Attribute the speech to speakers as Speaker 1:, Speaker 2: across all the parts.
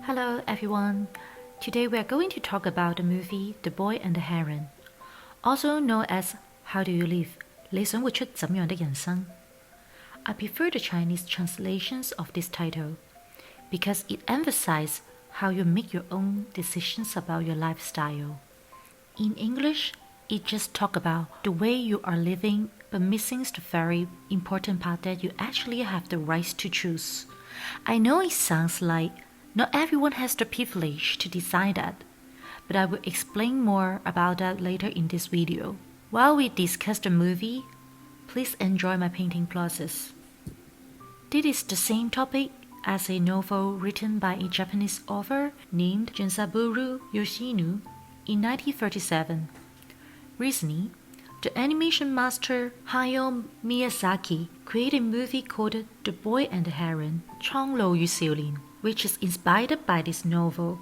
Speaker 1: Hello everyone. Today we are going to talk about the movie The Boy and the Heron, also known as How Do You Live? 你想活出怎樣的人生? I prefer the Chinese translations of this title because it emphasizes how you make your own decisions about your lifestyle. In English, it just talks about the way you are living but missing the very important part that you actually have the right to choose. I know it sounds like not everyone has the privilege to decide that, but I will explain more about that later in this video. While we discuss the movie, please enjoy my painting process. This is the same topic as a novel written by a Japanese author named Genzaburo Yoshino in 1937. Recently, the animation master Hayao Miyazaki created a movie called The Boy and the Heron, 蒼鷺與少年, which is inspired by this novel.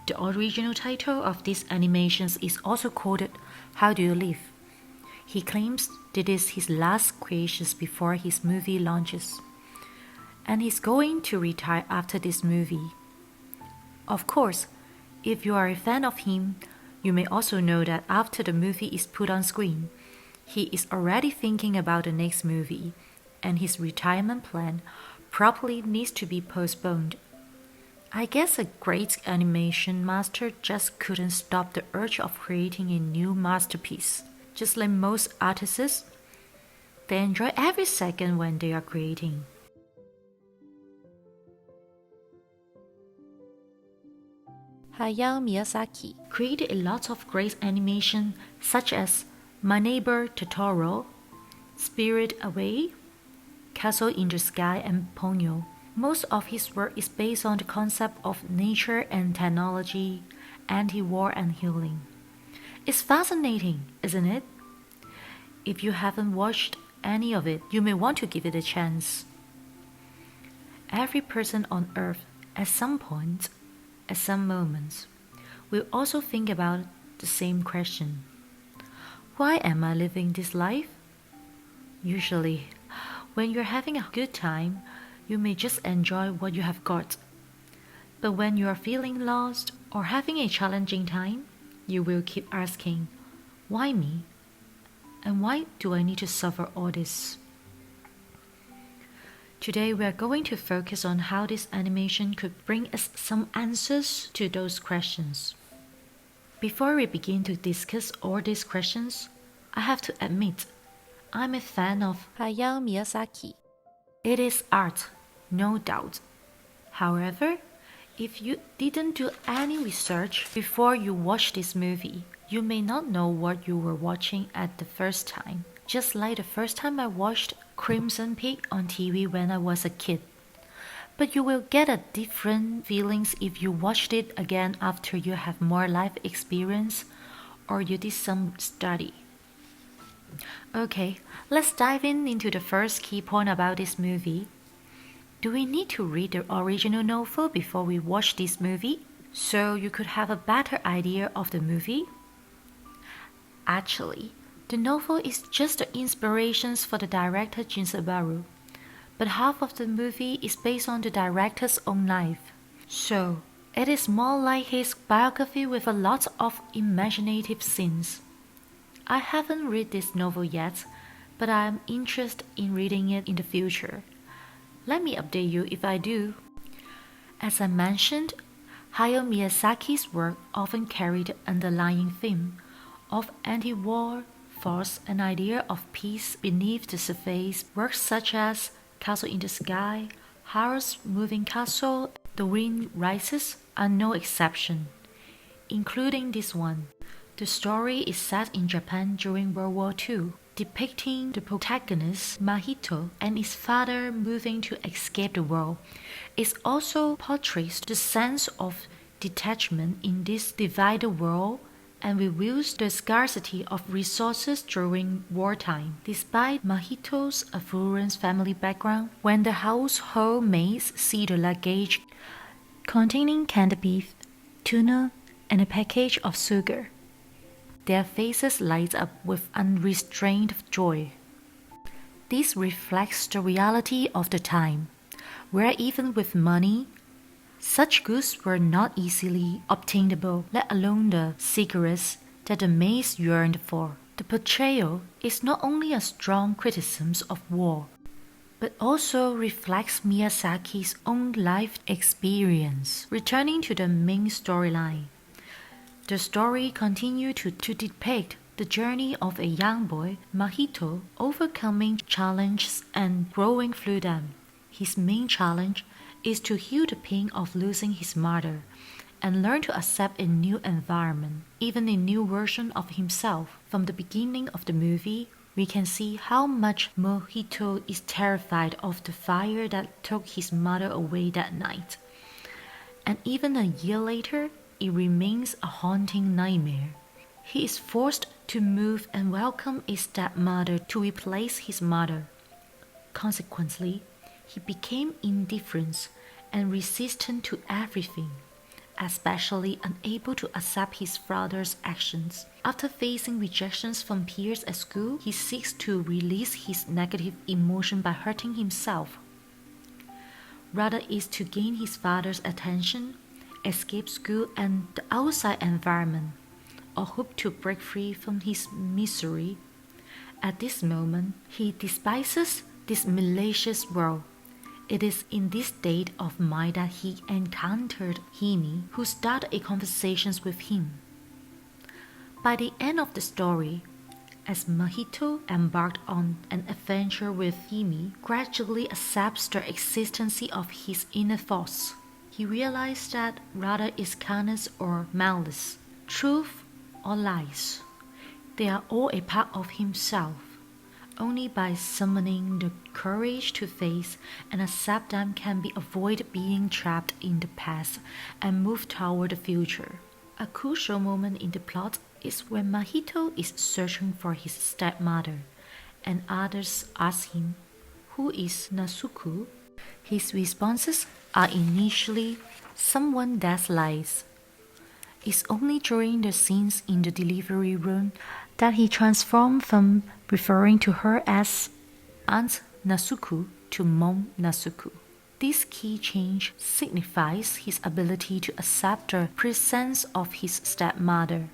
Speaker 1: The original title of this animation is also called How Do You Live? He claims that it is his last creation before his movie launches, and he's going to retire after this movie. Of course, if you are a fan of him, you may also know that after the movie is put on screen, he is already thinking about the next movie, and his retirement plan probably needs to be postponed. I guess a great animation master just couldn't stop the urge of creating a new masterpiece. Just like most artists, they enjoy every second when they are creating. Hayao Miyazaki created a lot of great animation such as My Neighbor Totoro, Spirit Away, Castle in the Sky, and Ponyo. Most of his work is based on the concept of nature and technology, anti-war and healing. It's fascinating, isn't it? If you haven't watched any of it, you may want to give it a chance. Every person on earth, at some point, at some moments, will also think about the same question. Why am I living this life? Usually, when you're having a good time, you may just enjoy what you have got. But when you are feeling lost or having a challenging time, you will keep asking, why me? And why do I need to suffer all this? Today we are going to focus on how this animation could bring us some answers to those questions. Before we begin to discuss all these questions, I have to admit, I'm a fan of Hayao Miyazaki. It is art, no doubt. However, if you didn't do any research before you watch this movie, you may not know what you were watching at the first time. Just like the first time I watched Crimson Peak on TV when I was a kid. But you will get a different feelings if you watched it again after you have more life experience or you did some study. Okay, let's dive into the first key point about this movie. Do we need to read the original novel before we watch this movie so you could have a better idea of the movie? Actually, the novel is just the inspirations for the director Genzaburo, but half of the movie is based on the director's own life. So, it is more like his biography with a lot of imaginative scenes. I haven't read this novel yet, but I am interested in reading it in the future. Let me update you if I do. As I mentioned, Hayao Miyazaki's work often carried the underlying theme of anti-war, force, an idea of peace beneath the surface. Works such as Castle in the Sky, Heron's Moving Castle, The Wind Rises are no exception, including this one. The story is set in Japan during World War II, depicting the protagonist Mahito and his father moving to escape the war. It also portrays the sense of detachment in this divided world and reveals the scarcity of resources during wartime. Despite Mahito's affluent family background, when the household maids see the luggage containing canned beef, tuna, and a package of sugar, their faces light up with unrestrained joy. This reflects the reality of the time, where even with money, Such goods were not easily obtainable, let alone the cigarettes that the maids yearned for. The portrayal is not only a strong criticism of war, but also reflects Miyazaki's own life experience. Returning to the main storyline, the story continued to depict the journey of a young boy, Mahito, overcoming challenges and growing through them. His main challenge is to heal the pain of losing his mother and learn to accept a new environment, even a new version of himself. From the beginning of the movie, we can see how much Mohito is terrified of the fire that took his mother away that night. And even a year later, it remains a haunting nightmare. He is forced to move and welcome a stepmother to replace his mother. Consequently, he became indifferent and resistant to everything, especially unable to accept his father's actions. After facing rejections from peers at school, he seeks to release his negative emotion by hurting himself. Rather is to gain his father's attention, escape school and the outside environment, or hope to break free from his misery. At this moment, he despises this malicious world. It is in this state of mind that he encountered Himi, who started a conversation with him. By the end of the story, as Mahito embarked on an adventure with Himi, gradually accepts the existence of his inner thoughts. He realized that rather is kindness or malice, truth or lies, they are all a part of himself. Only by summoning the courage to face and accept them can be avoided being trapped in the past and move toward the future. A crucial moment in the plot is when Mahito is searching for his stepmother, and others ask him, "Who is Nasuku?" His responses are initially, "Someone that lies." It's only during the scenes in the delivery room that he transformed from referring to her as Aunt Nasuku to Mom Nasuku. This key change signifies his ability to accept the presence of his stepmother.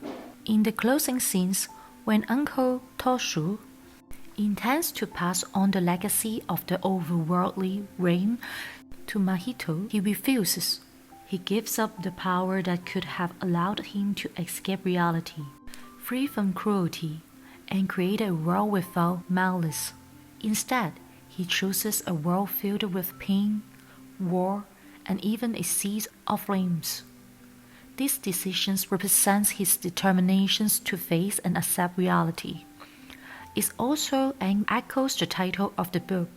Speaker 1: In the closing scenes, when Uncle Toshu intends to pass on the legacy of the overworldly reign to Mahito, he refuses. He gives up the power that could have allowed him to escape reality, free from cruelty, and create a world without malice. Instead, he chooses a world filled with pain, war, and even a sea of flames. These decisions represent his determination to face and accept reality. It also echoes the title of the book,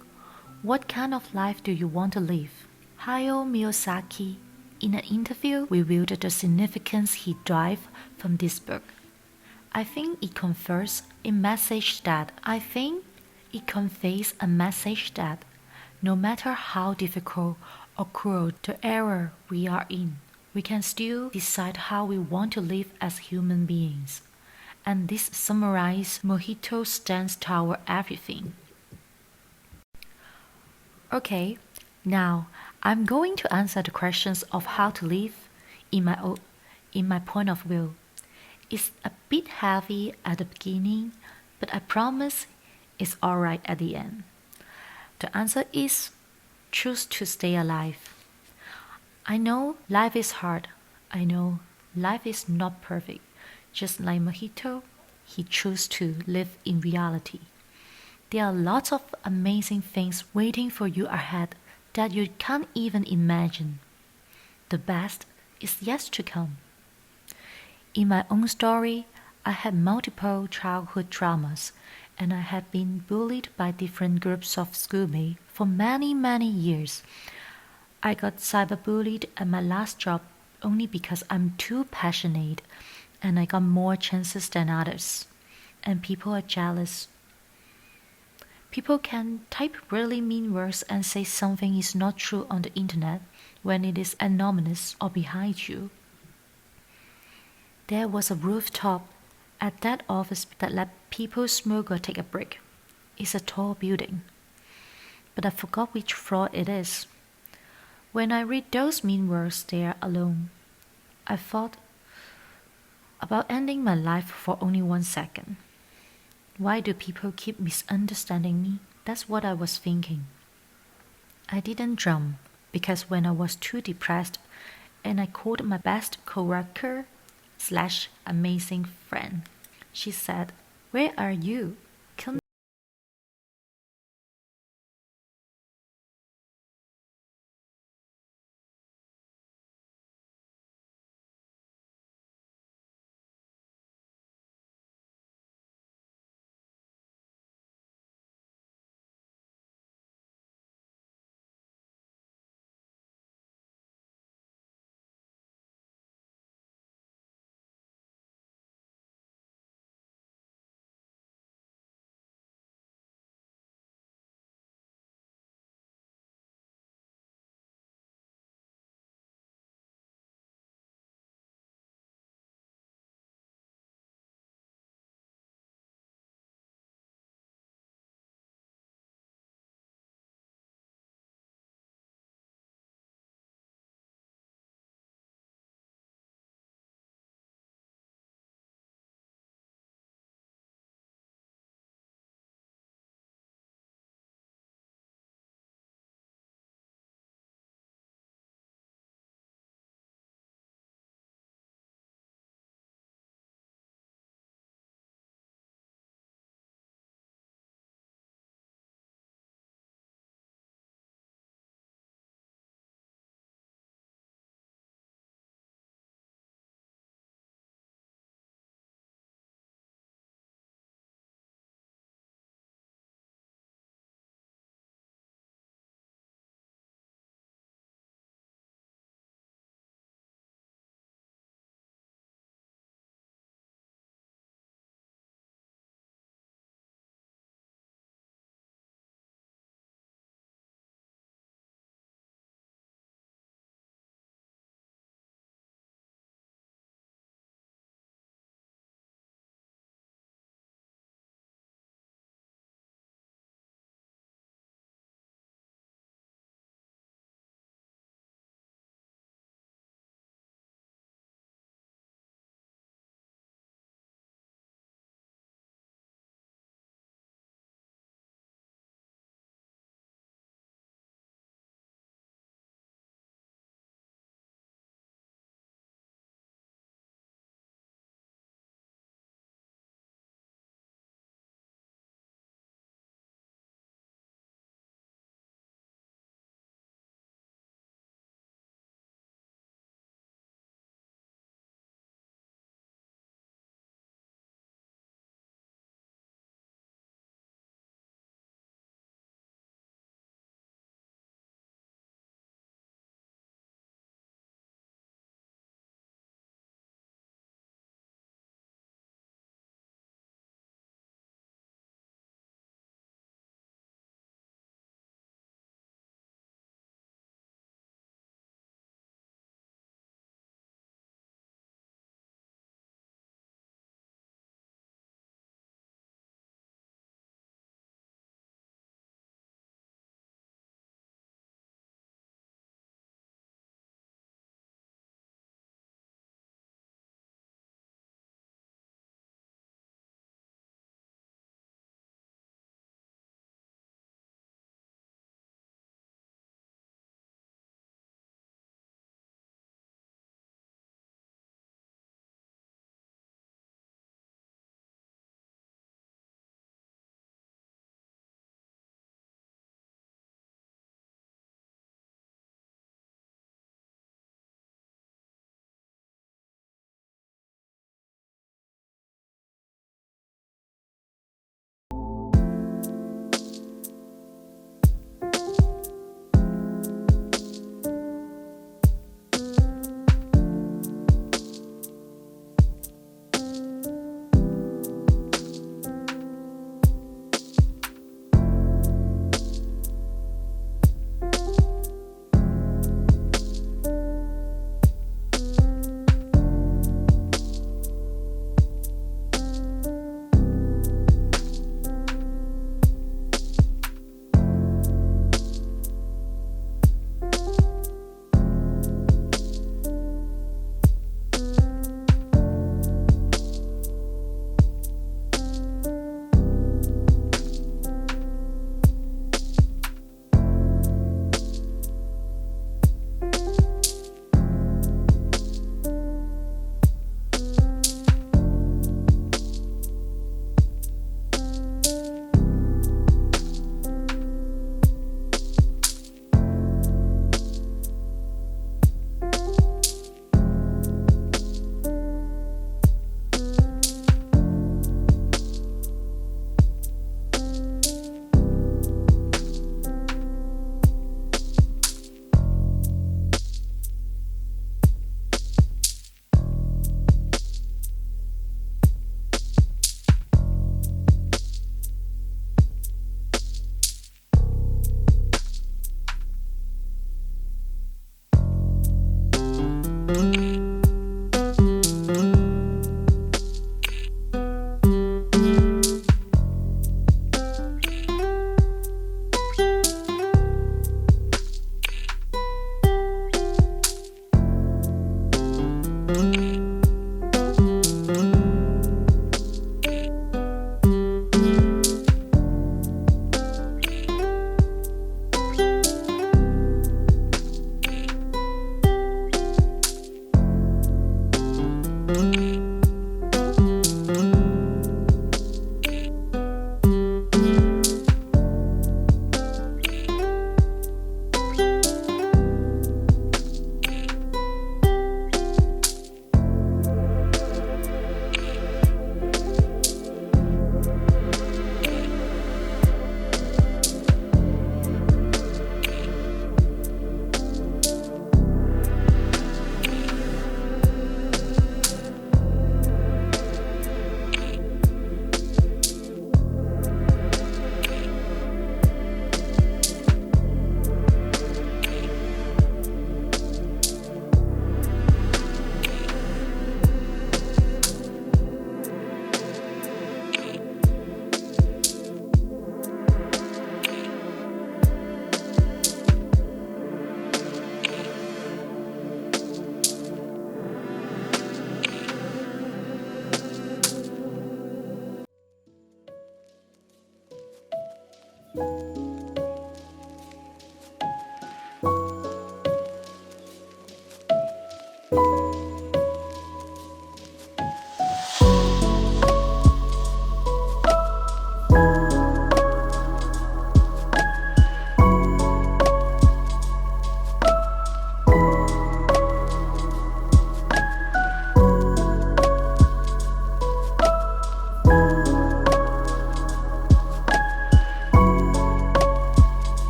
Speaker 1: What Kind of Life Do You Want to Live? Hayao Miyazaki, in an interview, revealed the significance he derived from this book. I think it conveys a message that no matter how difficult or cruel the era we are in, we can still decide how we want to live as human beings. And this summarizes Mohito's stance toward everything. Okay, now I'm going to answer the questions of how to live in my point of view. It's a bit heavy at the beginning, but I promise it's alright at the end. The answer is choose to stay alive. I know life is hard. I know life is not perfect. Just like Mahito, he chose to live in reality. There are lots of amazing things waiting for you ahead that you can't even imagine. The best is yet to come. In my own story, I had multiple childhood traumas, and I had been bullied by different groups of schoolmates for many, many years. I got cyberbullied at my last job only because I'm too passionate, and I got more chances than others, and people are jealous. People can type really mean words and say something is not true on the internet when it is anonymous or behind you. There was a rooftop at that office that let people smoke or take a break. It's a tall building, but I forgot which floor it is. When I read those mean words there alone, I thought about ending my life for only 1 second. Why do people keep misunderstanding me? That's what I was thinking. I didn't jump because when I was too depressed and I called my best coworker / amazing friend, she said, "Where are you?"